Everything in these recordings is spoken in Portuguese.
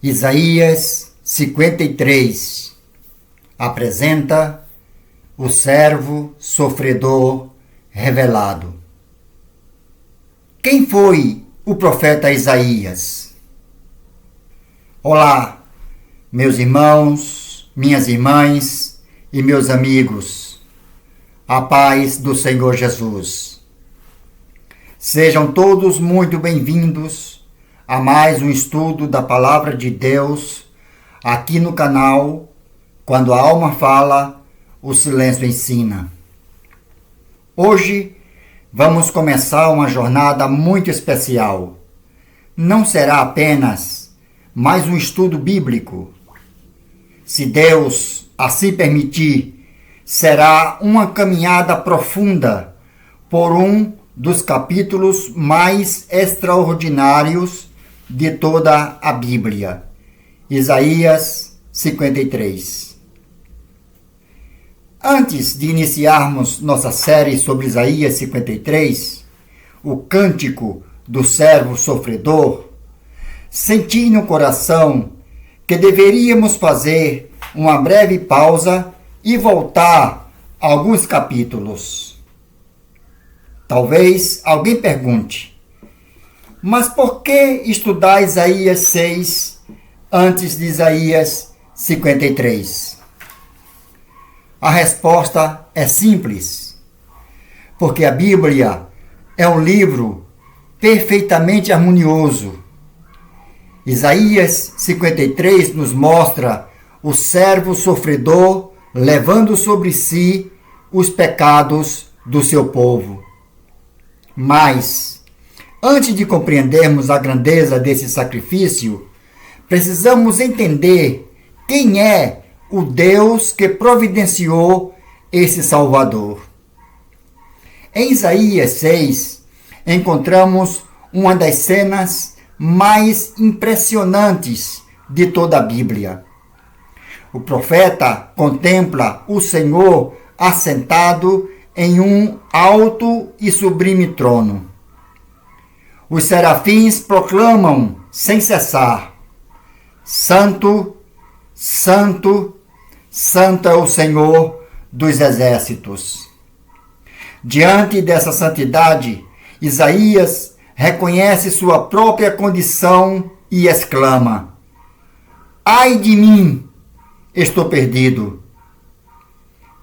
Isaías 53 apresenta o servo sofredor revelado. Quem foi o profeta Isaías? Olá, meus irmãos, minhas irmãs e meus amigos. A paz do Senhor Jesus. Sejam todos muito bem-vindos a mais um estudo da Palavra de Deus aqui no canal Quando a Alma Fala, o Silêncio Ensina. Hoje vamos começar uma jornada muito especial. Não será apenas mais um estudo bíblico. Se Deus assim permitir, será uma caminhada profunda por um dos capítulos mais extraordinários de toda a Bíblia, Isaías 53. Antes de iniciarmos nossa série sobre Isaías 53, o cântico do servo sofredor, senti no coração que deveríamos fazer uma breve pausa e voltar a alguns capítulos. Talvez alguém pergunte: mas por que estudar Isaías 6 antes de Isaías 53? A resposta é simples. Porque a Bíblia é um livro perfeitamente harmonioso. Isaías 53 nos mostra o servo sofredor levando sobre si os pecados do seu povo. Mas, antes de compreendermos a grandeza desse sacrifício, precisamos entender quem é o Deus que providenciou esse Salvador. Em Isaías 6, encontramos uma das cenas mais impressionantes de toda a Bíblia. O profeta contempla o Senhor assentado em um alto e sublime trono. Os serafins proclamam sem cessar: Santo, Santo, Santo é o Senhor dos exércitos. Diante dessa santidade, Isaías reconhece sua própria condição e exclama: ai de mim, estou perdido.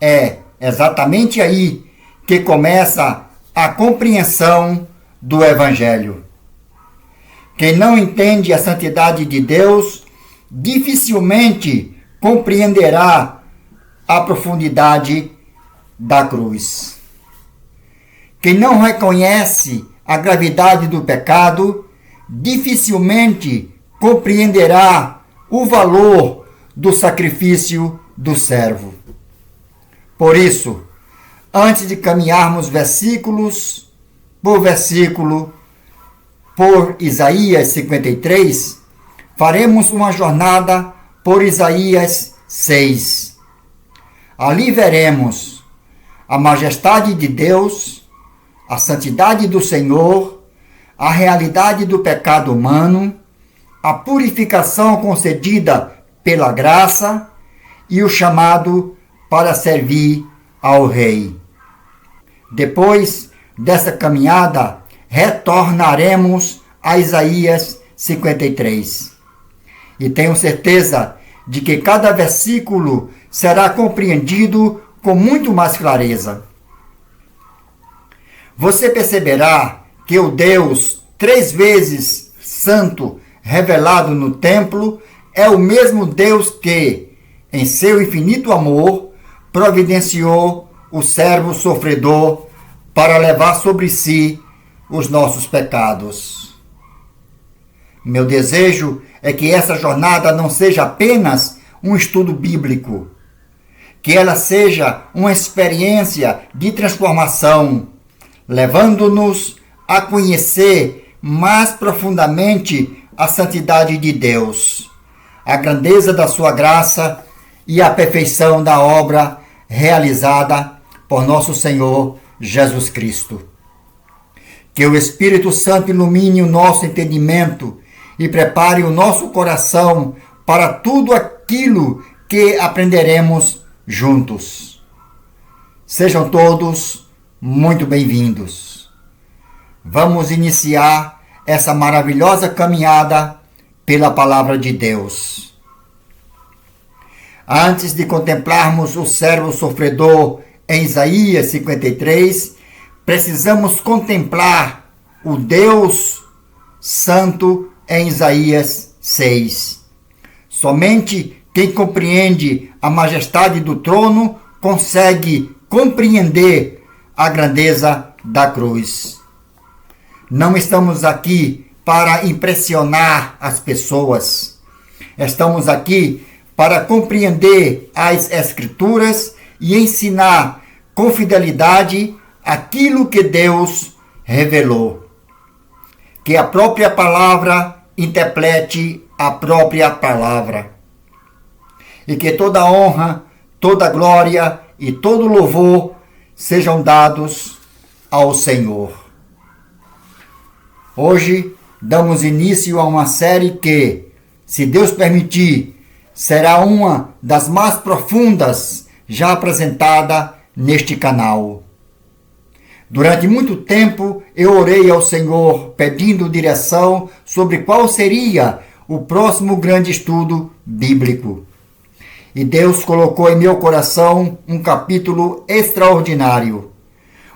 É exatamente aí que começa a compreensão do Evangelho. Quem não entende a santidade de Deus dificilmente compreenderá a profundidade da cruz. Quem não reconhece a gravidade do pecado dificilmente compreenderá o valor do sacrifício do servo. Por isso, antes de caminharmos versículos por versículo por Isaías 53, faremos uma jornada por Isaías 6. Ali veremos a majestade de Deus, a santidade do Senhor, a realidade do pecado humano, a purificação concedida pela graça e o chamado para servir ao Rei. Depois dessa caminhada, retornaremos a Isaías 53. E tenho certeza de que cada versículo será compreendido com muito mais clareza. Você perceberá que o Deus 3 vezes santo revelado no templo é o mesmo Deus que, em seu infinito amor, providenciou o servo sofredor para levar sobre si os nossos pecados. Meu desejo é que essa jornada não seja apenas um estudo bíblico, que ela seja uma experiência de transformação, levando-nos a conhecer mais profundamente a santidade de Deus, a grandeza da sua graça e a perfeição da obra realizada por nosso Senhor Jesus Cristo. Que o Espírito Santo ilumine o nosso entendimento e prepare o nosso coração para tudo aquilo que aprenderemos juntos. Sejam todos muito bem-vindos. Vamos iniciar essa maravilhosa caminhada pela Palavra de Deus. Antes de contemplarmos o servo sofredor em Isaías 53, precisamos contemplar o Deus Santo em Isaías 6. Somente quem compreende a majestade do trono consegue compreender a grandeza da cruz. Não estamos aqui para impressionar as pessoas. Estamos aqui para compreender as Escrituras e ensinar com fidelidade aquilo que Deus revelou. Que a própria palavra interprete a própria palavra. E que toda honra, toda glória e todo louvor sejam dados ao Senhor. Hoje damos início a uma série que, se Deus permitir, será uma das mais profundas já apresentada neste canal. Durante muito tempo eu orei ao Senhor pedindo direção sobre qual seria o próximo grande estudo bíblico. E Deus colocou em meu coração um capítulo extraordinário,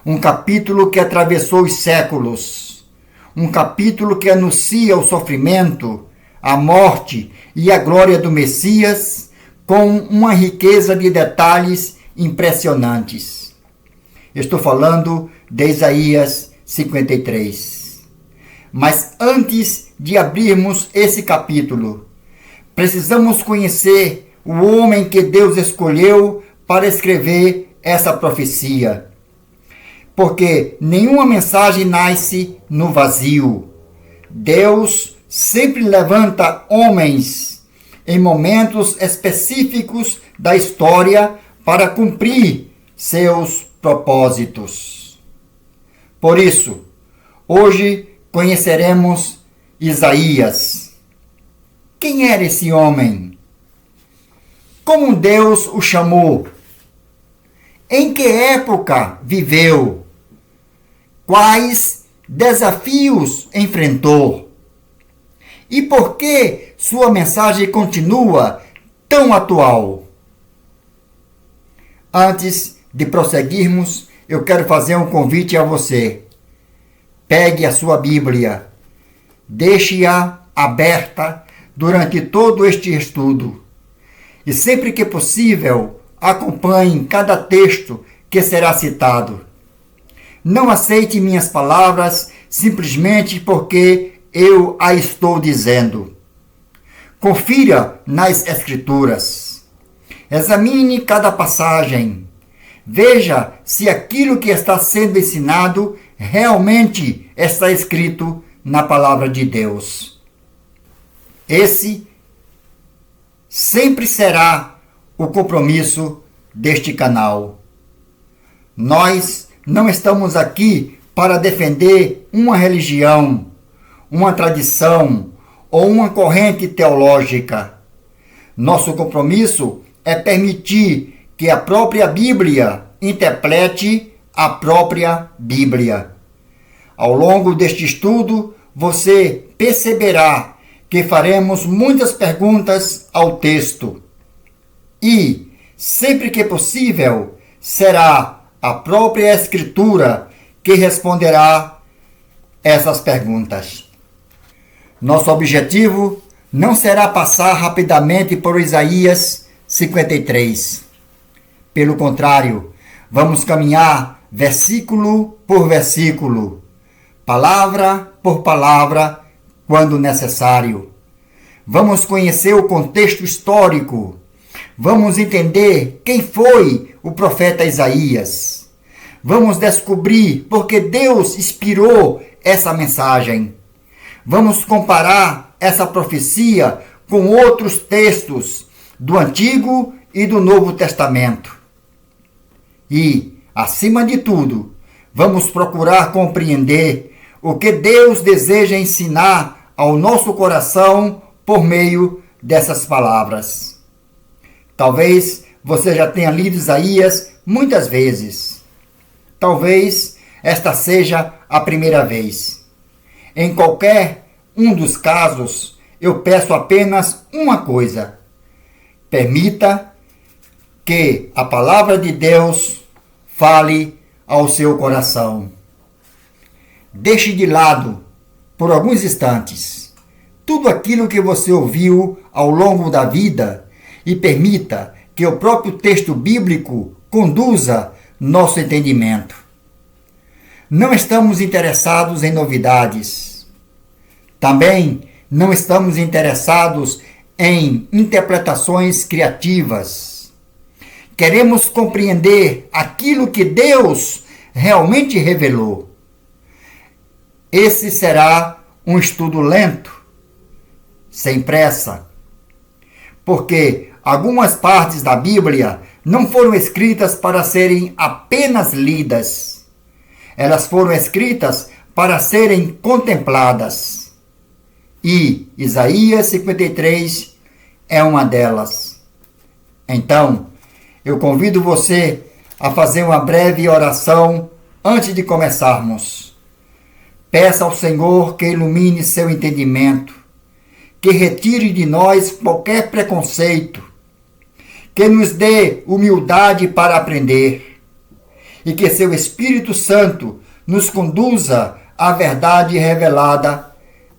um capítulo que atravessou os séculos, um capítulo que anuncia o sofrimento, a morte e a glória do Messias com uma riqueza de detalhes impressionantes. Estou falando de Isaías 53. Mas antes de abrirmos esse capítulo, precisamos conhecer o homem que Deus escolheu para escrever essa profecia. Porque nenhuma mensagem nasce no vazio. Deus sempre levanta homens em momentos específicos da história para cumprir seus propósitos. Por isso, hoje conheceremos Isaías. Quem era esse homem? Como Deus o chamou? Em que época viveu? Quais desafios enfrentou? E por que sua mensagem continua tão atual? Antes de prosseguirmos, eu quero fazer um convite a você. Pegue a sua Bíblia, deixe-a aberta durante todo este estudo. E sempre que possível, acompanhe cada texto que será citado. Não aceite minhas palavras simplesmente porque eu a estou dizendo. Confira nas Escrituras. Examine cada passagem. Veja se aquilo que está sendo ensinado realmente está escrito na palavra de Deus. Esse sempre será o compromisso deste canal. Nós não estamos aqui para defender uma religião, uma tradição ou uma corrente teológica. Nosso compromisso é permitir que a própria Bíblia interprete a própria Bíblia. Ao longo deste estudo, você perceberá que faremos muitas perguntas ao texto. E, sempre que possível, será a própria Escritura que responderá essas perguntas. Nosso objetivo não será passar rapidamente por Isaías 53. Pelo contrário, vamos caminhar versículo por versículo, palavra por palavra, quando necessário. Vamos conhecer o contexto histórico. Vamos entender quem foi o profeta Isaías. Vamos descobrir por que Deus inspirou essa mensagem. Vamos comparar essa profecia com outros textos do Antigo e do Novo Testamento. E, acima de tudo, vamos procurar compreender o que Deus deseja ensinar ao nosso coração por meio dessas palavras. Talvez você já tenha lido Isaías muitas vezes. Talvez esta seja a primeira vez. Em qualquer um dos casos, eu peço apenas uma coisa: permita que a palavra de Deus fale ao seu coração. Deixe de lado, por alguns instantes, tudo aquilo que você ouviu ao longo da vida e permita que o próprio texto bíblico conduza nosso entendimento. Não estamos interessados em novidades. Também não estamos interessados em interpretações criativas. Queremos compreender aquilo que Deus realmente revelou. Esse será um estudo lento, sem pressa, porque algumas partes da Bíblia não foram escritas para serem apenas lidas. Elas foram escritas para serem contempladas. E Isaías 53 é uma delas. Então, eu convido você a fazer uma breve oração antes de começarmos. Peça ao Senhor que ilumine seu entendimento, que retire de nós qualquer preconceito, que nos dê humildade para aprender e que seu Espírito Santo nos conduza à verdade revelada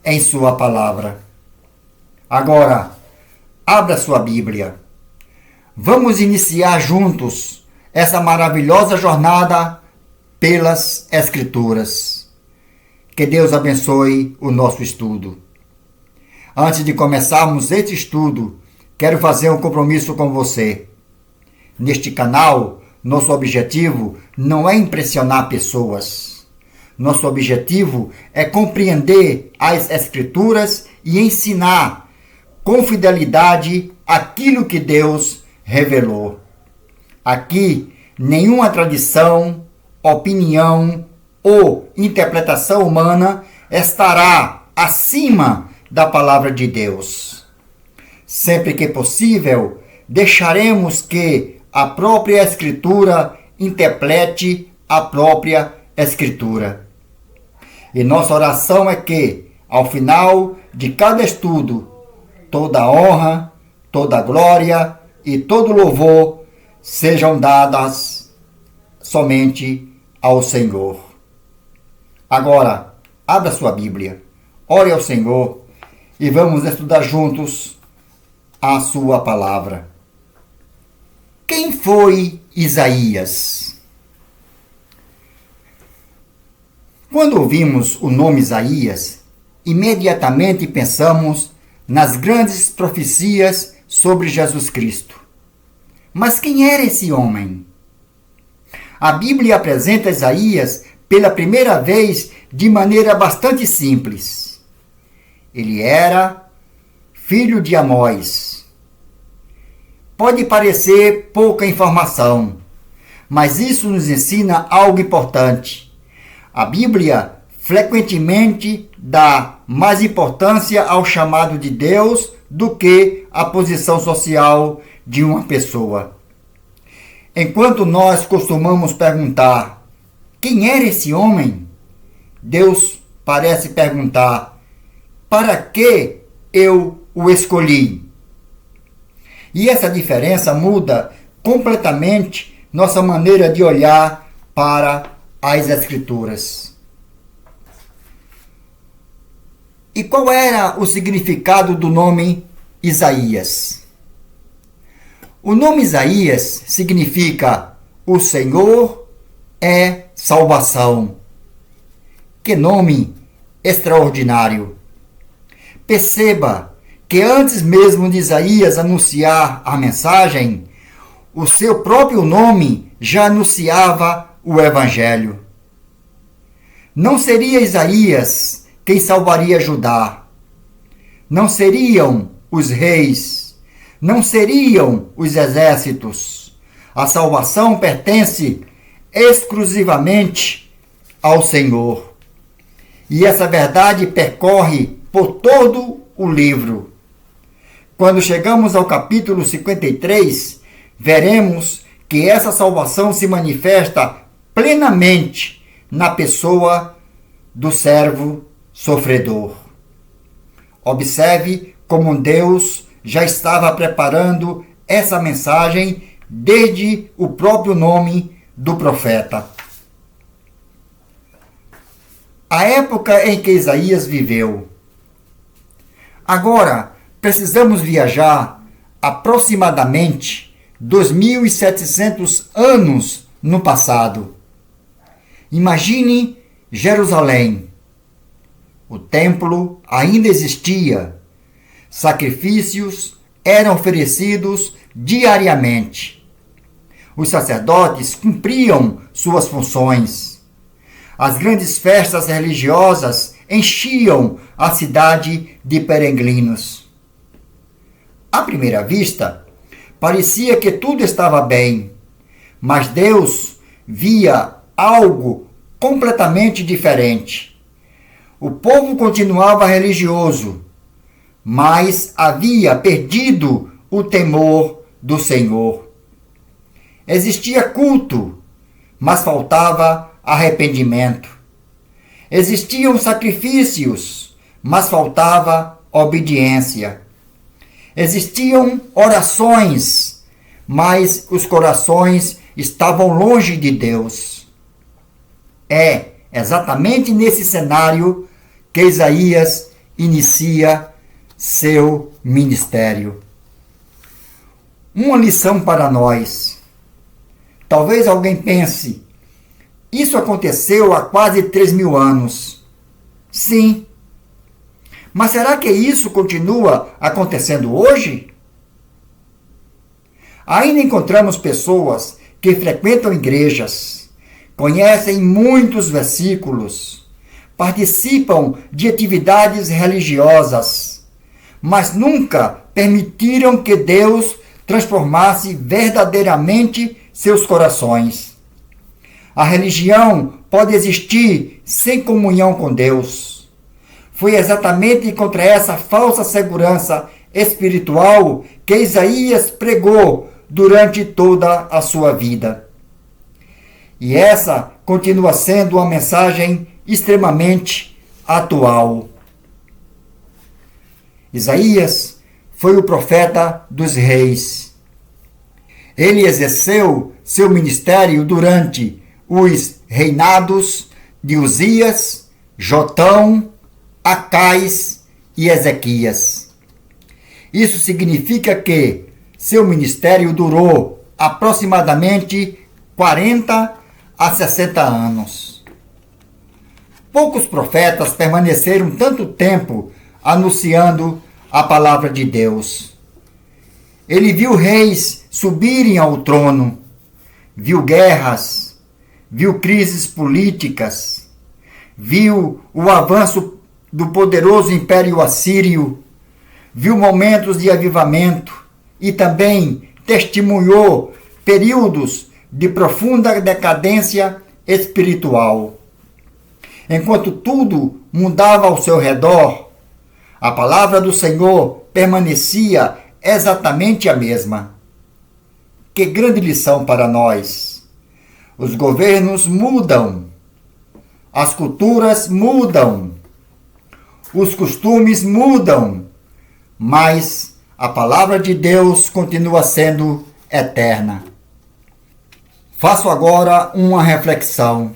em sua palavra. Agora, abra sua Bíblia. Vamos iniciar juntos essa maravilhosa jornada pelas Escrituras. Que Deus abençoe o nosso estudo. Antes de começarmos este estudo, quero fazer um compromisso com você. Neste canal, nosso objetivo não é impressionar pessoas. Nosso objetivo é compreender as Escrituras e ensinar com fidelidade aquilo que Deus revelou. Aqui, nenhuma tradição, opinião ou interpretação humana estará acima da palavra de Deus. Sempre que possível, deixaremos que a própria Escritura interprete a própria Escritura. E nossa oração é que, ao final de cada estudo, toda honra, toda glória e todo louvor sejam dadas somente ao Senhor. Agora, abra sua Bíblia, ore ao Senhor e vamos estudar juntos a sua palavra. Quem foi Isaías? Quando ouvimos o nome Isaías, imediatamente pensamos nas grandes profecias sobre Jesus Cristo. Mas quem era esse homem? A Bíblia apresenta Isaías pela primeira vez de maneira bastante simples. Ele era filho de Amós. Pode parecer pouca informação, mas isso nos ensina algo importante. A Bíblia frequentemente dá mais importância ao chamado de Deus do que à posição social de uma pessoa. Enquanto nós costumamos perguntar: quem era esse homem? Deus parece perguntar: para que eu o escolhi? E essa diferença muda completamente nossa maneira de olhar para as Escrituras. E qual era o significado do nome Isaías? O nome Isaías significa o Senhor é salvação. Que nome extraordinário! Perceba que antes mesmo de Isaías anunciar a mensagem, o seu próprio nome já anunciava o Evangelho. Não seria Isaías quem salvaria Judá. Não seriam os reis, não seriam os exércitos. A salvação pertence exclusivamente ao Senhor. E essa verdade percorre por todo o livro. Quando chegamos ao capítulo 53, veremos que essa salvação se manifesta plenamente na pessoa do servo sofredor. Observe como Deus já estava preparando essa mensagem desde o próprio nome do profeta. A época em que Isaías viveu. Agora, precisamos viajar aproximadamente 2.700 anos no passado. Imagine Jerusalém. O templo ainda existia. Sacrifícios eram oferecidos diariamente. Os sacerdotes cumpriam suas funções. As grandes festas religiosas enchiam a cidade de peregrinos. À primeira vista, parecia que tudo estava bem, mas Deus via algo completamente diferente. O povo continuava religioso, mas havia perdido o temor do Senhor. Existia culto, mas faltava arrependimento. Existiam sacrifícios, mas faltava obediência. Existiam orações, mas os corações estavam longe de Deus. É exatamente nesse cenário que Isaías inicia seu ministério. Uma lição para nós. Talvez alguém pense, isso aconteceu há quase 3.000 anos. Sim. Mas será que isso continua acontecendo hoje? Ainda encontramos pessoas que frequentam igrejas, conhecem muitos versículos, participam de atividades religiosas, mas nunca permitiram que Deus transformasse verdadeiramente seus corações. A religião pode existir sem comunhão com Deus. Foi exatamente contra essa falsa segurança espiritual que Isaías pregou durante toda a sua vida. E essa continua sendo uma mensagem extremamente atual. Isaías foi o profeta dos reis. Ele exerceu seu ministério durante os reinados de Uzias, Jotão, Acais e Ezequias. Isso significa que seu ministério durou aproximadamente 40 a 60 anos. Poucos profetas permaneceram tanto tempo anunciando a palavra de Deus. Ele viu reis subirem ao trono, viu guerras, viu crises políticas, viu o avanço do poderoso Império Assírio, viu momentos de avivamento e também testemunhou períodos de profunda decadência espiritual. Enquanto tudo mudava ao seu redor, a palavra do Senhor permanecia exatamente a mesma. Que grande lição para nós! Os governos mudam, as culturas mudam, os costumes mudam, mas a palavra de Deus continua sendo eterna. Faço agora uma reflexão.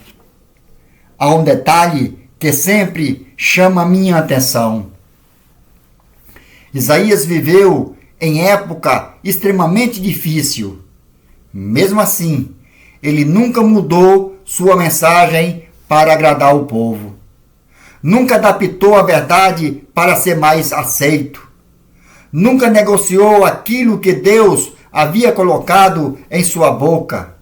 Há um detalhe que sempre chama minha atenção. Isaías viveu em época extremamente difícil. Mesmo assim, ele nunca mudou sua mensagem para agradar o povo. Nunca adaptou a verdade para ser mais aceito. Nunca negociou aquilo que Deus havia colocado em sua boca.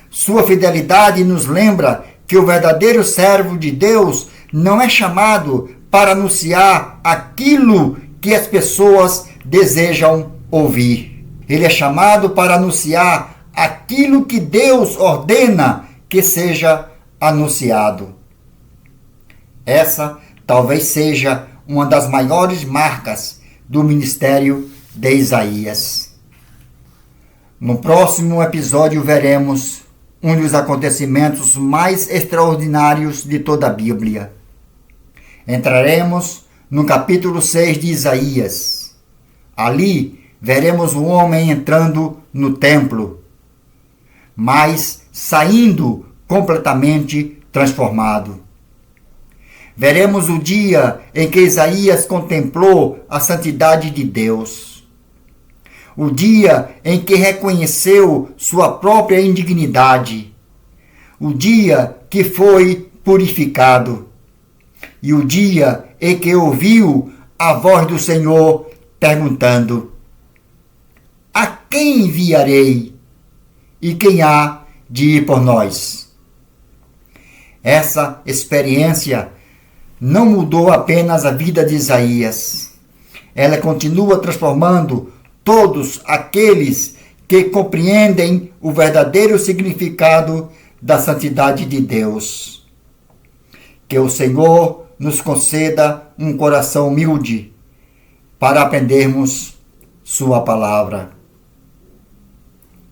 Sua fidelidade nos lembra que o verdadeiro servo de Deus não é chamado para anunciar aquilo que as pessoas desejam ouvir. Ele é chamado para anunciar aquilo que Deus ordena que seja anunciado. Essa talvez seja uma das maiores marcas do ministério de Isaías. No próximo episódio veremos um dos acontecimentos mais extraordinários de toda a Bíblia. Entraremos no capítulo 6 de Isaías. Ali veremos um homem entrando no templo, mas saindo completamente transformado. Veremos o dia em que Isaías contemplou a santidade de Deus. O dia em que reconheceu sua própria indignidade. O dia que foi purificado. E o dia em que ouviu a voz do Senhor perguntando: a quem enviarei? E quem há de ir por nós? Essa experiência não mudou apenas a vida de Isaías. Ela continua transformando todos aqueles que compreendem o verdadeiro significado da santidade de Deus. Que o Senhor nos conceda um coração humilde para aprendermos sua palavra.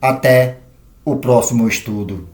Até o próximo estudo.